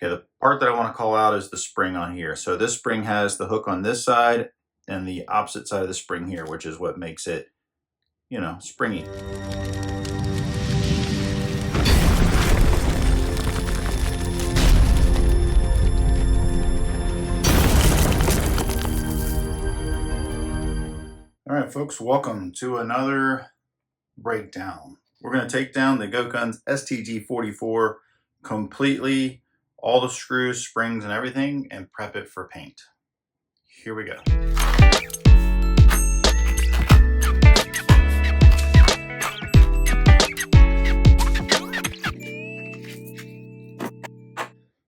Okay, the part that I want to call out is the spring on here. So this spring has the hook on this side and the opposite side of the spring here, which is what makes it, you know, springy. All right, folks, welcome to another breakdown. We're going to take down the GoatGuns STG44 completely, all the screws, springs, and everything, and prep it for paint. Here we go.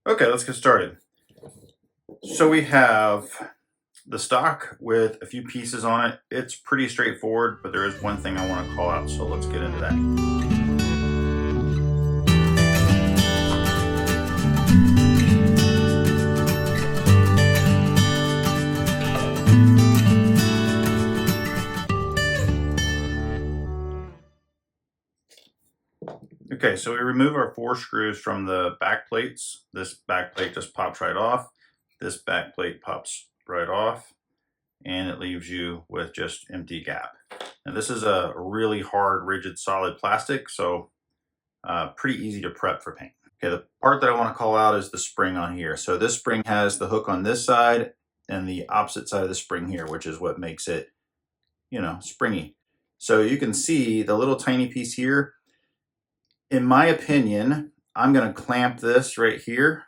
Okay, let's get started. So we have the stock with a few pieces on it. It's pretty straightforward, but there is one thing I want to call out, so let's get into that. Okay, so we remove our 4 screws from the back plates. This back plate just pops right off. This back plate pops right off, and it leaves you with just empty gap. Now this is a really hard, rigid, solid plastic, so pretty easy to prep for paint. Okay, the part that I want to call out is the spring on here. So this spring has the hook on this side and the opposite side of the spring here, which is what makes it, you know, springy. So you can see the little tiny piece here. In my opinion, I'm going to clamp this right here,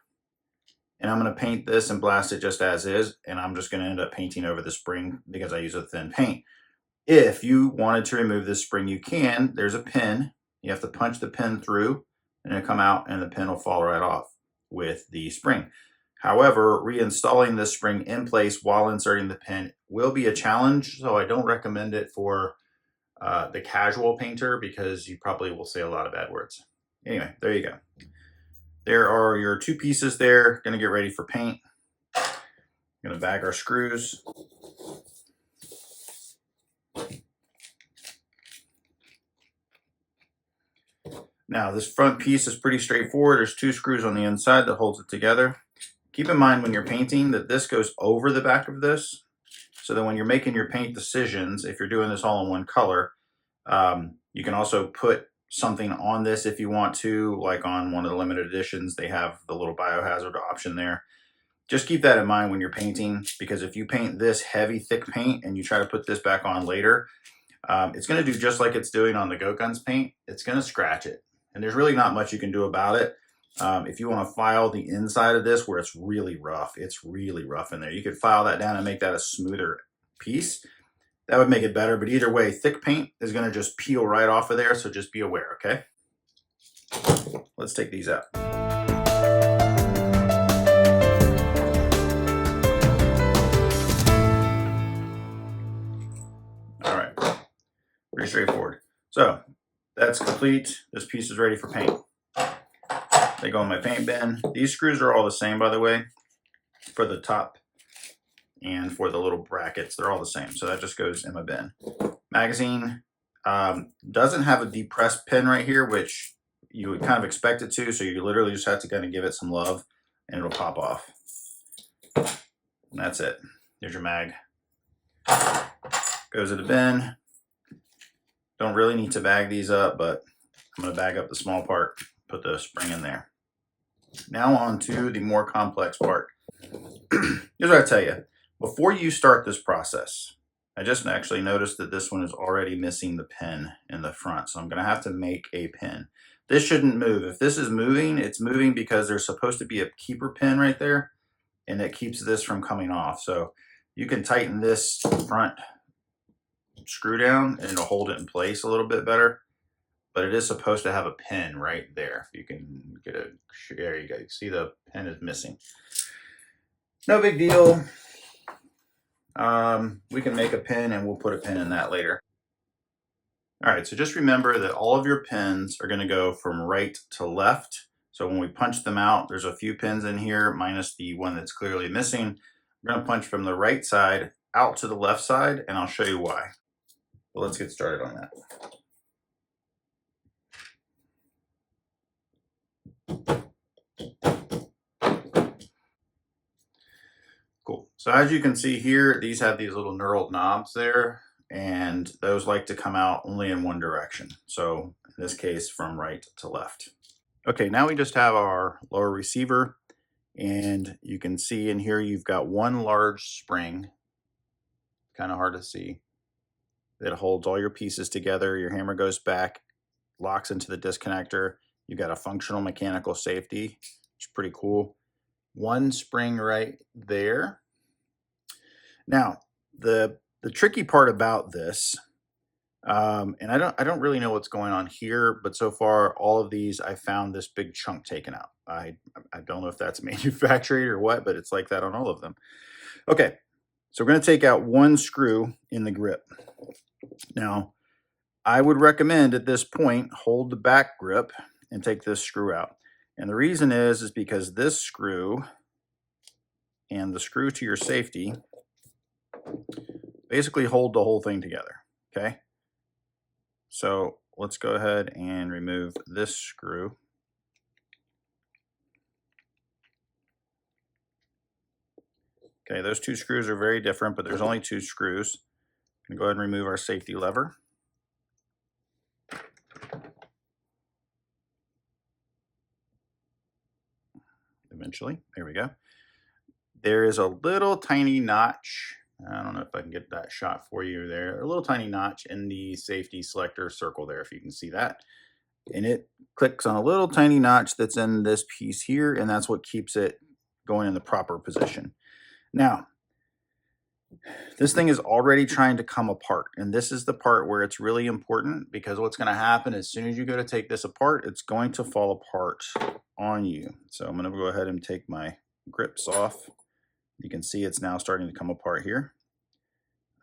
and I'm going to paint this and blast it just as is, and I'm just going to end up painting over the spring because I use a thin paint. If you wanted to remove this spring, you can. There's a pin. You have to punch the pin through, and it'll come out, and the pin will fall right off with the spring. However, reinstalling this spring in place while inserting the pin will be a challenge, so I don't recommend it for the casual painter because you probably will say a lot of bad words. Anyway, there you go. There are your 2 pieces there. Gonna get ready for paint. Gonna bag our screws. Now this front piece is pretty straightforward. There's 2 screws on the inside that holds it together. Keep in mind when you're painting that this goes over the back of this, so that when you're making your paint decisions, if you're doing this all in one color, you can also put something on this if you want to, like on one of the limited editions, they have the little biohazard option there. Just keep that in mind when you're painting, because if you paint this heavy, thick paint and you try to put this back on later, it's going to do just like it's doing on the GoatGuns paint. It's going to scratch it, and there's really not much you can do about it. If you want to file the inside of this where it's really rough in there, you could file that down and make that a smoother piece. That would make it better, but either way, thick paint is going to just peel right off of there, so just be aware, okay? Let's take these out. All right, pretty straightforward. So that's complete. This piece is ready for paint. They go in my paint bin. These screws are all the same, by the way, for the top and for the little brackets. They're all the same, so that just goes in my bin. Magazine doesn't have a depressed pin right here, which you would kind of expect it to, so you literally just have to kind of give it some love, and it'll pop off. And that's it. There's your mag. Goes in the bin. Don't really need to bag these up, but I'm going to bag up the small part, put the spring in there. Now on to the more complex part. Here's what I tell you. Before you start this process, I just actually noticed that this one is already missing the pin in the front, so I'm going to have to make a pin. This shouldn't move. If this is moving, it's moving because there's supposed to be a keeper pin right there, and it keeps this from coming off. So you can tighten this front screw down, and it'll hold it in place a little bit better. But it is supposed to have a pin right there. You can get a, there you go. You see the pin is missing. No big deal. We can make a pin, and we'll put a pin in that later. All right, so just remember that all of your pins are gonna go from right to left. So when we punch them out, there's a few pins in here, minus the one that's clearly missing. We're gonna punch from the right side out to the left side, and I'll show you why. Well, let's get started on that. So as you can see here, these have these little knurled knobs there, and those like to come out only in one direction. So in this case, from right to left. Okay, now we just have our lower receiver, and you can see in here you've got one large spring, kind of hard to see, that holds all your pieces together. Your hammer goes back, locks into the disconnector. You've got a functional mechanical safety, which is pretty cool. One spring right there. Now, the tricky part about this, and I don't really know what's going on here, but so far all of these I found this big chunk taken out. I don't know if that's manufactured or what, but it's like that on all of them. Okay, so we're going to take out one screw in the grip. Now, I would recommend at this point hold the back grip and take this screw out. And the reason is because this screw and the screw to your safety basically hold the whole thing together, okay? So let's go ahead and remove this screw. Okay, those two screws are very different, but there's only two screws. I'm gonna go ahead and remove our safety lever. Eventually, there we go. There is a little tiny notch. I don't know if I can get that shot for you there. A little tiny notch in the safety selector circle there, if you can see that. And it clicks on a little tiny notch that's in this piece here, and that's what keeps it going in the proper position. Now, this thing is already trying to come apart, and this is the part where it's really important, because what's going to happen as soon as you go to take this apart, it's going to fall apart on you. So I'm going to go ahead and take my grips off. You can see it's now starting to come apart here.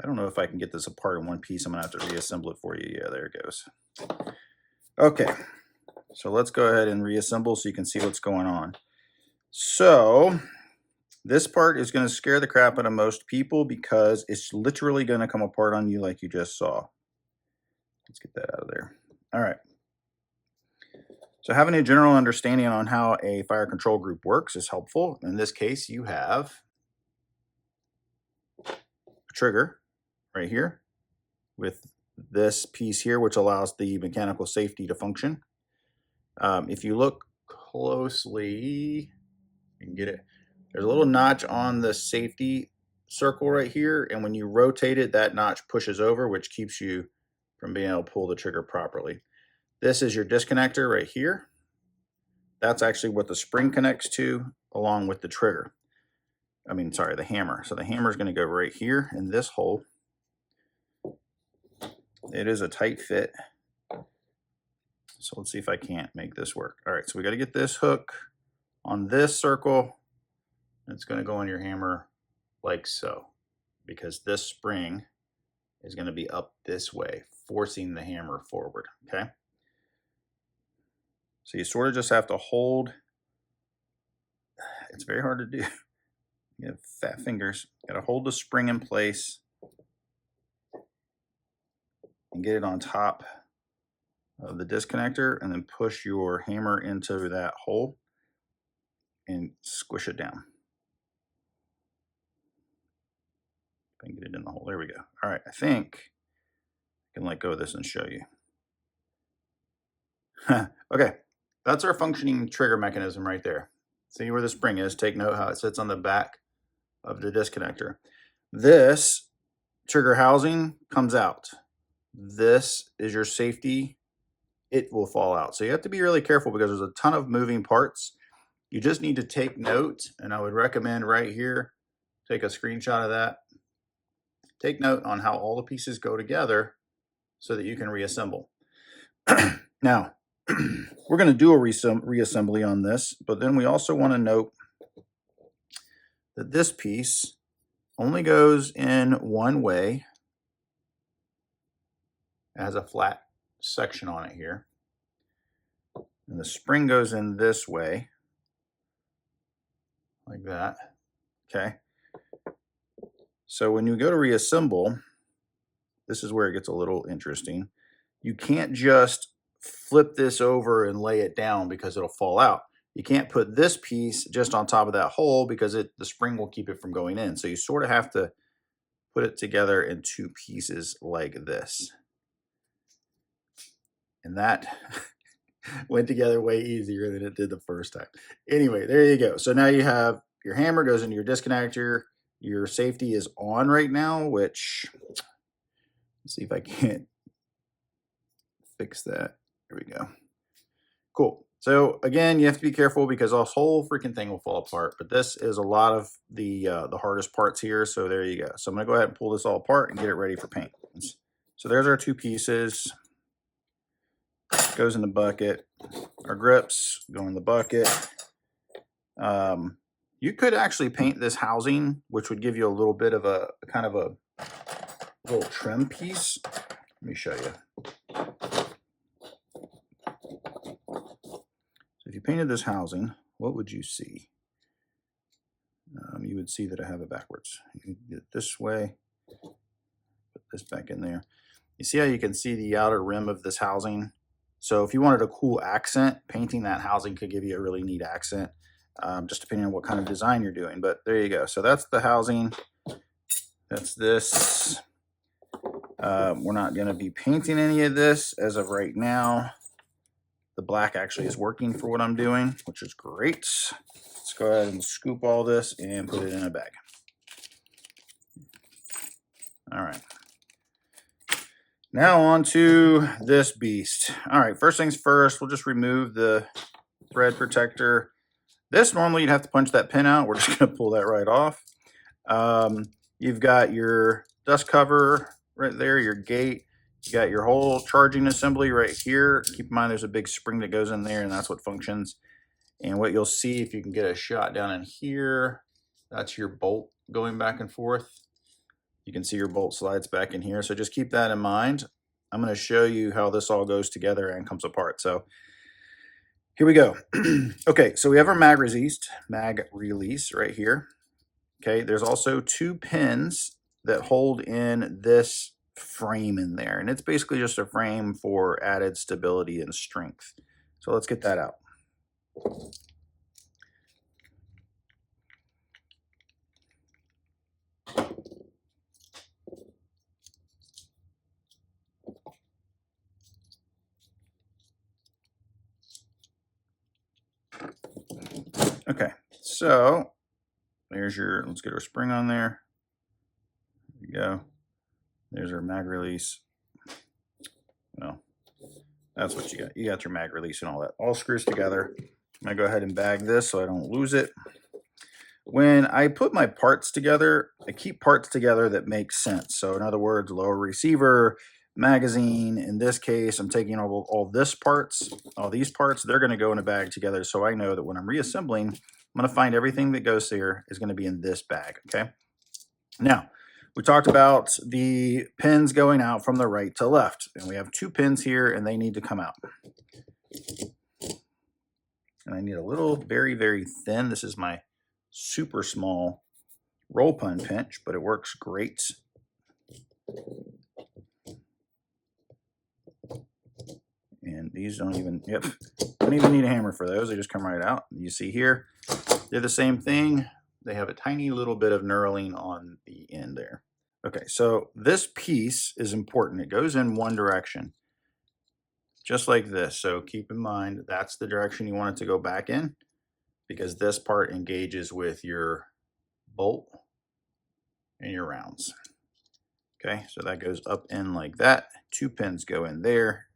I don't know if I can get this apart in one piece. I'm going to have to reassemble it for you. Yeah, there it goes. Okay, so let's go ahead and reassemble so you can see what's going on. So this part is going to scare the crap out of most people because it's literally going to come apart on you like you just saw. Let's get that out of there. All right. So having a general understanding on how a fire control group works is helpful. In this case, you have a trigger right here with this piece here, which allows the mechanical safety to function. If you look closely, you can get it. There's a little notch on the safety circle right here, and when you rotate it, that notch pushes over, which keeps you from being able to pull the trigger properly. This is your disconnector right here. That's actually what the spring connects to, along with the trigger. I mean, sorry, the hammer. So the hammer is going to go right here in this hole. It is a tight fit. So let's see if I can't make this work. All right, so we got to get this hook on this circle. It's going to go on your hammer like so, because this spring is going to be up this way, forcing the hammer forward, okay? So you sort of just have to hold. It's very hard to do. You have fat fingers. Got to hold the spring in place and get it on top of the disconnector, and then push your hammer into that hole and squish it down. If I can get it in the hole. There we go. All right, I think I can let go of this and show you. Okay, that's our functioning trigger mechanism right there. See where the spring is. Take note how it sits on the back of the disconnector. This trigger housing comes out. This is your safety. It will fall out. So you have to be really careful because there's a ton of moving parts. You just need to take note, and I would recommend right here, take a screenshot of that. Take note on how all the pieces go together so that you can reassemble. Now, we're going to do a reassembly on this, but then we also want to note that this piece only goes in one way. It has a flat section on it here. And the spring goes in this way, like that, okay? So when you go to reassemble, this is where it gets a little interesting. You can't just flip this over and lay it down because it'll fall out. you can't put this piece just on top of that hole because the spring will keep it from going in. So you sort of have to put it together in two pieces like this. And that went together way easier than it did the first time. Anyway, there you go. So now you have your hammer goes into your disconnector. Your safety is on right now, which, let's see if I can't fix that. There we go. Cool. So again, you have to be careful because this whole freaking thing will fall apart. But this is a lot of the hardest parts here. So there you go. So I'm going to go ahead and pull this all apart and get it ready for paint. So there's our two pieces. Goes in the bucket. Our grips go in the bucket. You could actually paint this housing, which would give you a little bit of a kind of a little trim piece. Let me show you. So if you painted this housing, what would you see? You would see that I have it backwards. You can get it this way, put this back in there. You see how you can see the outer rim of this housing? So if you wanted a cool accent, painting that housing could give you a really neat accent, just depending on what kind of design you're doing. But there you go. So that's the housing. That's this. We're not going to be painting any of this as of right now. The black actually is working for what I'm doing, which is great. Let's go ahead and scoop all this and put it in a bag. All right. Now on to this beast. All right, first things first, we'll just remove the thread protector. This normally you'd have to punch that pin out. We're just going to pull that right off. You've got your dust cover right there, your gate. You got your whole charging assembly right here. Keep in mind there's a big spring that goes in there, and that's what functions. And what you'll see, if you can get a shot down in here, that's your bolt going back and forth. You can see your bolt slides back in here. So just keep that in mind. I'm going to show you how this all goes together and comes apart. So here we go. Okay, so we have our mag release right here. Okay, there's also two pins that hold in this frame in there. And it's basically just a frame for added stability and strength. So let's get that out. Okay, so there's your, let's get our spring on there. There we go. There's our mag release. Well, that's what you got. You got your mag release and all that. All screws together. I'm going to go ahead and bag this so I don't lose it. When I put my parts together, I keep parts together that make sense. So in other words, lower receiver, magazine. In this case, I'm taking all these parts, they're going to go in a bag together. So I know that when I'm reassembling, I'm going to find everything that goes there is going to be in this bag. Okay. Now, we talked about the pins going out from the right to left, and we have two pins here and they need to come out. And I need a little very, very thin. This is my super small roll pin pinch, but it works great. And these don't even need a hammer for those. They just come right out. You see here, they're the same thing. They have a tiny little bit of knurling on the end there. Okay, so this piece is important. It goes in one direction, just like this. So keep in mind, that's the direction you want it to go back in, because this part engages with your bolt and your rounds. Okay, so that goes up in like that. Two pins go in there.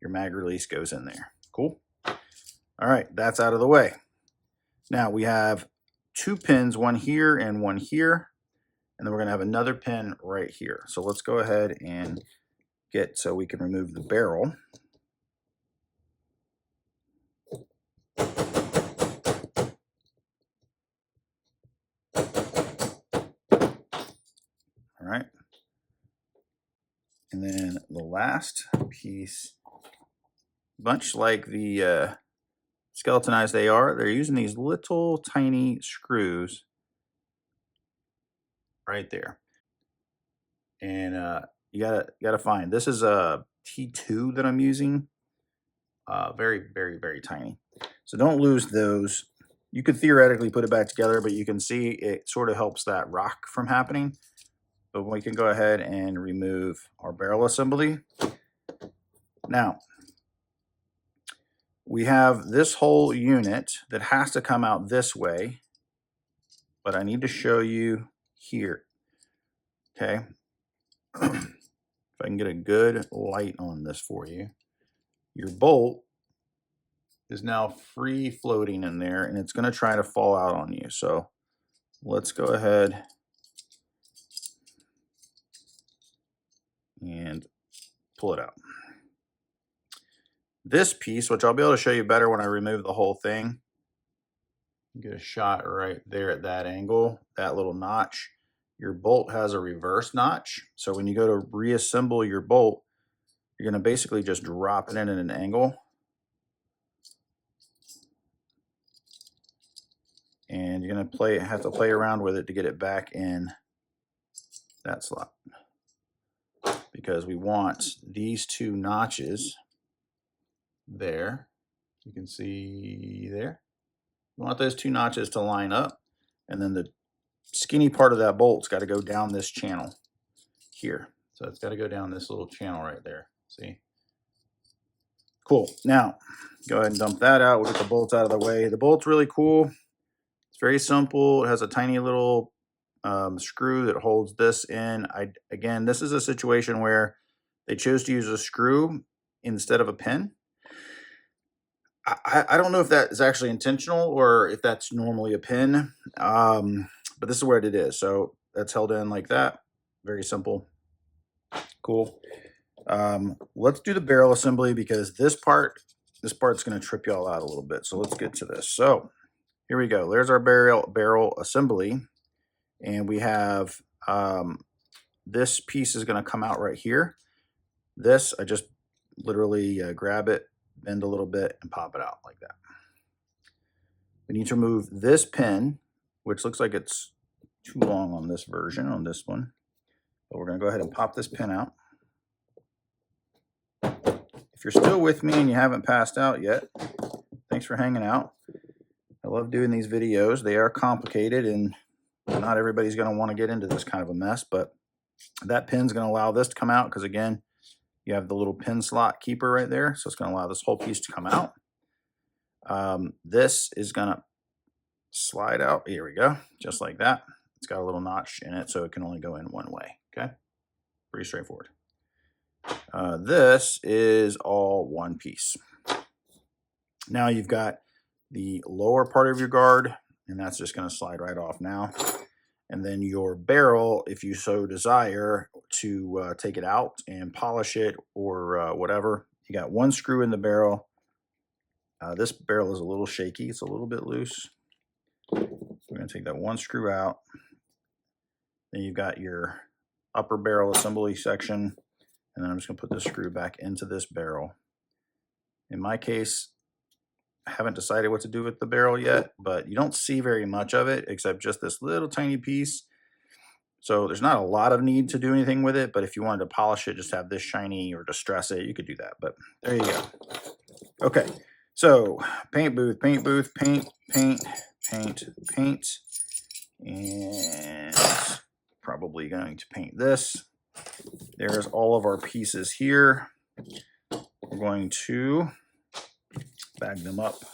Your mag release goes in there. Cool. All right, that's out of the way. Now we have two pins, one here and one here. And then we're going to have another pin right here. So let's go ahead and get so we can remove the barrel. All right. And then the last piece, much like the skeletonized AR, they're using these little tiny screws right there. And you gotta find, this is a T2 that I'm using. Very, very, very tiny. So don't lose those. You could theoretically put it back together, but you can see it sort of helps that rock from happening. But we can go ahead and remove our barrel assembly. Now, we have this whole unit that has to come out this way, but I need to show you here, okay? If I can get a good light on this for you. Your bolt is now free floating in there, and it's going to try to fall out on you. So let's go ahead and pull it out. This piece, which I'll be able to show you better when I remove the whole thing, get a shot right there at that angle, that little notch. Your bolt has a reverse notch. So when you go to reassemble your bolt, you're going to basically just drop it in at an angle. And you're going to have to play around with it to get it back in that slot. Because we want these two notches there. You can see there. We want those two notches to line up. And then the skinny part of that bolt's got to go down this channel here. So it's got to go down this little channel right there. See? Cool. Now, go ahead and dump that out. We'll get the bolts out of the way. The bolt's really cool. It's very simple. It has a tiny little screw that holds this in. Again, this is a situation where they chose to use a screw instead of a pin. I don't know if that is actually intentional or if that's normally a pin, but this is what it is. So that's held in like that. Very simple. Cool. Let's do the barrel assembly because this part's going to trip you all out a little bit. So let's get to this. So here we go. There's our barrel assembly. And we have this piece is going to come out right here. This, I just literally grab it, bend a little bit, and pop it out like that. We need to remove this pin, which looks like it's too long on this version, on this one. But we're going to go ahead and pop this pin out. If you're still with me and you haven't passed out yet, thanks for hanging out. I love doing these videos. They are complicated and not everybody's going to want to get into this kind of a mess, but that pin's going to allow this to come out because, again, you have the little pin slot keeper right there. So it's going to allow this whole piece to come out. This is going to slide out. Here we go. Just like that. It's got a little notch in it, so it can only go in one way. Okay. Pretty straightforward. This is all one piece. Now you've got the lower part of your guard, and that's just going to slide right off now. And then your barrel, if you so desire to take it out and polish it or whatever, you got one screw in the barrel. This barrel is a little shaky. It's a little bit loose. We're going to take that one screw out. Then you've got your upper barrel assembly section. And then I'm just going to put this screw back into this barrel. In my case, I haven't decided what to do with the barrel yet, but you don't see very much of it except just this little tiny piece. So there's not a lot of need to do anything with it, but if you wanted to polish it, just have this shiny or distress it, you could do that. But there you go. Okay, so paint booth, paint, paint, paint, paint, and probably going to paint this. There's all of our pieces here. We're going to bag them up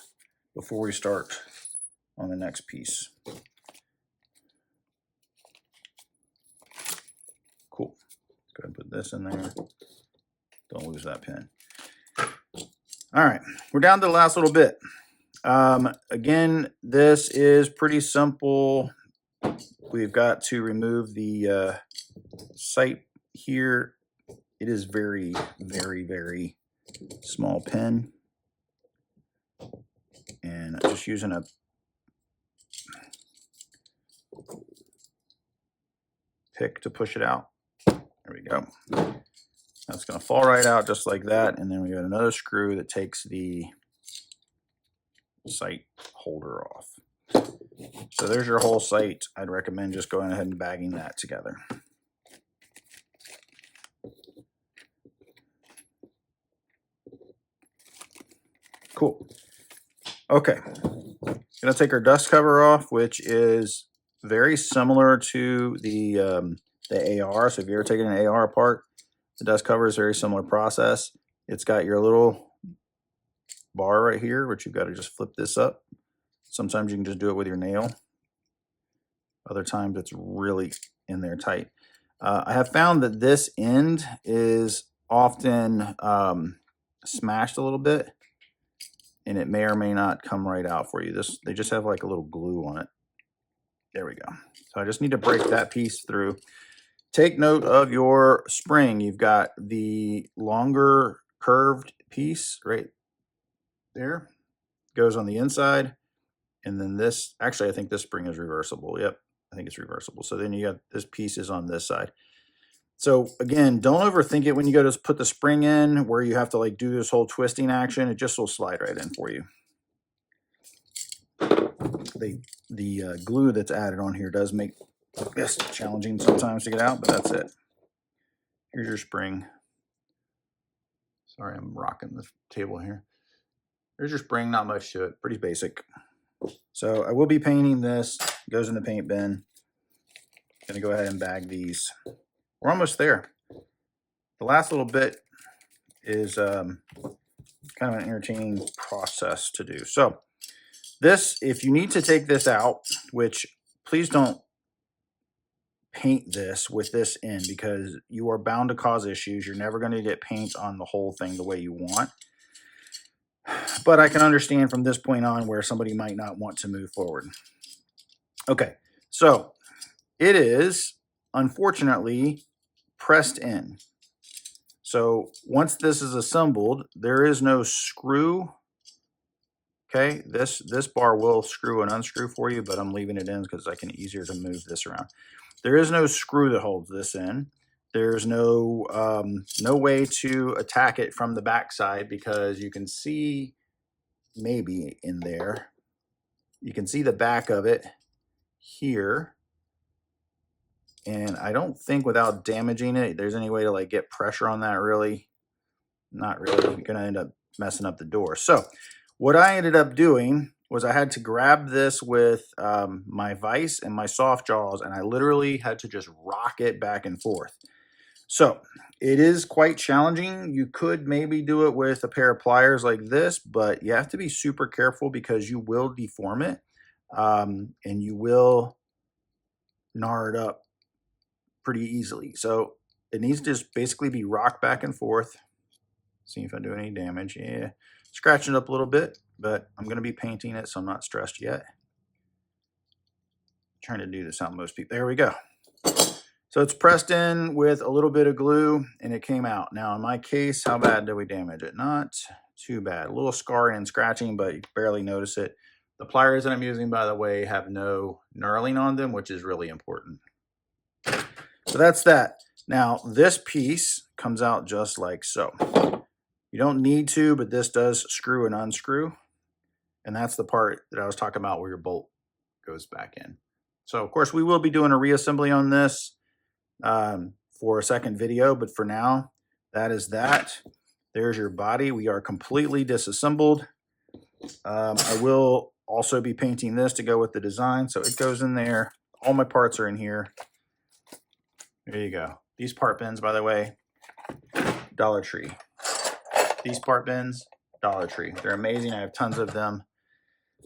before we start on the next piece. Cool. Let's go ahead and put this in there. Don't lose that pin. All right, we're down to the last little bit. Again, this is pretty simple. We've got to remove the sight here. It is very, very, very small pin. And I'm just using a pick to push it out. There we go. That's going to fall right out just like that. And then we got another screw that takes the sight holder off. So there's your whole sight. I'd recommend just going ahead and bagging that together. Cool. Okay, gonna take our dust cover off, which is very similar to the AR. So if you're ever taking an AR apart, the dust cover is a very similar process. It's got your little bar right here, which you've got to just flip this up. Sometimes you can just do it with your nail. Other times it's really in there tight. I have found that this end is often smashed a little bit, and it may or may not come right out for you. They just have like a little glue on it. There we go. So I just need to break that piece through. Take note of your spring. You've got the longer curved piece right there, goes on the inside, and then this, actually I think this spring is reversible. Yep, I think it's reversible. So then you got this piece is on this side. So again, don't overthink it when you go to put the spring in, where you have to like do this whole twisting action. It just will slide right in for you. The glue that's added on here does make this challenging sometimes to get out, but that's it. Here's your spring. Sorry, I'm rocking the table here. There's your spring, not much to it, pretty basic. So I will be painting this, goes in the paint bin. Gonna go ahead and bag these. We're almost there. The last little bit is kind of an entertaining process to do. So this, if you need to take this out, which please don't paint this with this in, because you are bound to cause issues. You're never going to get paint on the whole thing the way you want. But I can understand from this point on where somebody might not want to move forward. Okay, so it is unfortunately pressed in. So once this is assembled, there is no screw. Okay, this bar will screw and unscrew for you, but I'm leaving it in because I can easier to move this around. There is no screw that holds this in. There's no way to attack it from the backside, because you can see maybe in there. You can see the back of it here. And I don't think without damaging it, there's any way to like get pressure on that really. Not really. You're going to end up messing up the door. So what I ended up doing was I had to grab this with my vise and my soft jaws, and I literally had to just rock it back and forth. So it is quite challenging. You could maybe do it with a pair of pliers like this, but you have to be super careful because you will deform it, and you will gnar it up pretty easily. So it needs to just basically be rocked back and forth. See if I do any damage. Yeah, scratching it up a little bit, but I'm going to be painting it, so I'm not stressed yet. Trying to do this out most people. There we go. So it's pressed in with a little bit of glue, and it came out. Now in my case, how bad did we damage it? Not too bad. A little scarring and scratching, but you barely notice it. The pliers that I'm using, by the way, have no knurling on them, which is really important. So that's that. Now this piece comes out just like so. You don't need to, but this does screw and unscrew. And that's the part that I was talking about where your bolt goes back in. So of course we will be doing a reassembly on this for a second video, but for now, that is that. There's your body. We are completely disassembled. I will also be painting this to go with the design. So it goes in there. All my parts are in here. There you go. These part bins, by the way, Dollar Tree. These part bins, Dollar Tree. They're amazing. I have tons of them.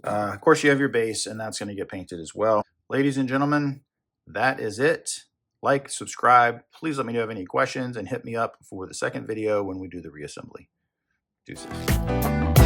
Of course, you have your base, and that's going to get painted as well. Ladies and gentlemen, that is it. Like, subscribe. Please let me know if you have any questions, and hit me up for the second video when we do the reassembly. Deuces.